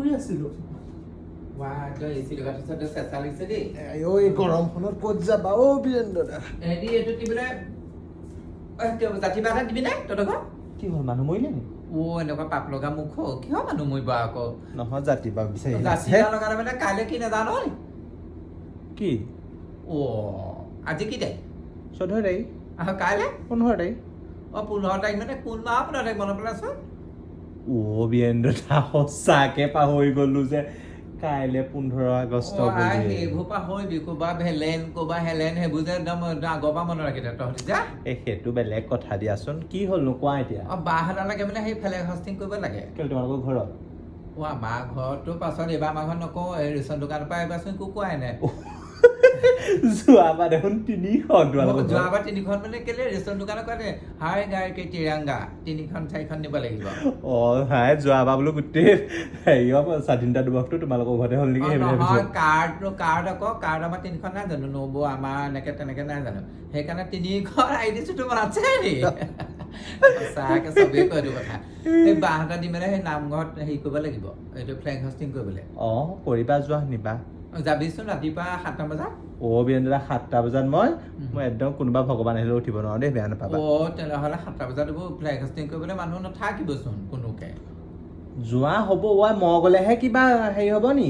শুই আছিলো তই এচি লগাই থৈছ তই চেঁচা লাগিছে দেই এই গৰমখনত ক'ত যাবা বীৰেন্দ্ৰ দা হেৰি এইটো কি বোলে জাতি বাহ এটা দিবি নে তহঁতৰ ঘৰত কি হ'ল মানুহ মৰিলে নি এনেকুৱা পাপ লগা মুখ কিয় মানুহ মৰিব আকৌ নহয় জাতি বাহ বিচাৰি জাতি বাহ লগালে মানে কাইলৈ কি নাজানো কি আজি কি তাৰিখ 14 তাৰিখ কাইলৈ 15 তাৰিখ 15 তাৰিখ মানে কোন মাহ 15 তাৰিখ মনত পেলাইছোন বীৰেন্দ্ৰ দা সঁচাকে পাহৰি গলো যে কাইলে 15 আগষ্ট সেইবোৰ পাহৰিবি ক'বা ভেলেন ক'বা হেলেন সেইবোৰ যে একদম আগৰ পৰা মনত ৰাখি তহঁতি যা সেইটো বেলেগ কথা দিয়াচোন কি হ'ল নোকোৱা এতিয়া বাহ এটা লাগে মানে সেই ফ্লেগ হষ্টিং কৰিব লাগে তোমালোকৰ ঘৰত আমাৰ ঘৰতো পাছত এইবাৰ আমাৰ ঘৰত নকওঁ এই ৰেচন দোকানৰ পৰা এইবাৰচোন একো কোৱাই নাই যোৱাবাৰ দেখোন 3খন যোৱাবাৰ 3খন মানে কেলে ৰেচন দোকানত কয় হাই গাই কে তিৰংগা 3খন 4খন নিব লাগিব হাই যোৱাবাৰ বোলো গোটেই হেৰি স্বাধীনতা দিৱসটো তোমালোকৰ ঘৰতে হ'ল নেকি নহয় কাৰ্ড আকৌ কাৰ্ড আমাৰ 3খন নাই জানো নব আমাৰ এনেকে তেনেকে নাই জানো সেইকাৰণে 3খন আহি দিছো তোমাৰ আছে নি সঁচাকে চবেই কয় এইটো কথা সেই বাহ এটা দি মানে সেই নামঘৰত হেৰি কৰিব লাগিব এইটো ফ্লেগ হষ্টিং কৰিবলৈ কৰিবা যোৱা নিবা যাবিচোন ৰাতিপুৱা 7টা বজাত বীৰেন্দ্ৰ দা 7টা বজাত মই একদম কোনোবা ভগৱান আহিলেও উঠিব নোৱাৰো দেই বেয়া নাপাবা তেনেহ'লে 7টা বজাত ফ্লেগ হষ্টিং কৰিবলৈ মানুহ নাথাকিবচোন কোনোকে যোৱা হ'ব মই গ'লেহে কিবা হেৰি হ'ব নি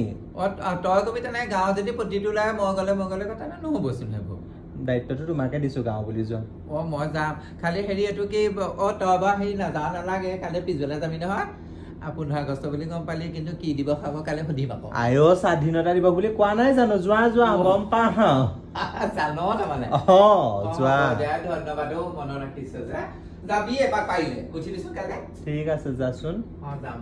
তই কবি তেনেকে গাঁৱত যদি প্ৰতিটো ওলাই মই গ'লে কথা নহ'বচোন সেইবোৰ দায়িত্বটো তোমাকে দিছো গাঁও বুলি যোৱা মই যাম খালি হেৰি এইটো কি তই বাৰু হেৰি নাযাওঁ নালাগে কালি পিছবেলা যাবি নহয় 15 আগষ্ট বুলি গম পালি কিন্তু কি দিব খাব কালি সুধিম আকৌ স্বাধীনতা দিৱস বুলি কোৱা নাই জানো যোৱা গম পাওঁ জানো তাৰমানে যোৱা ধন্যবাদ মনত ৰাখিছ যে যাবি এবাৰ পাৰিলে উঠিবিচোন কাইলৈ ঠিক আছে যাচোন যাম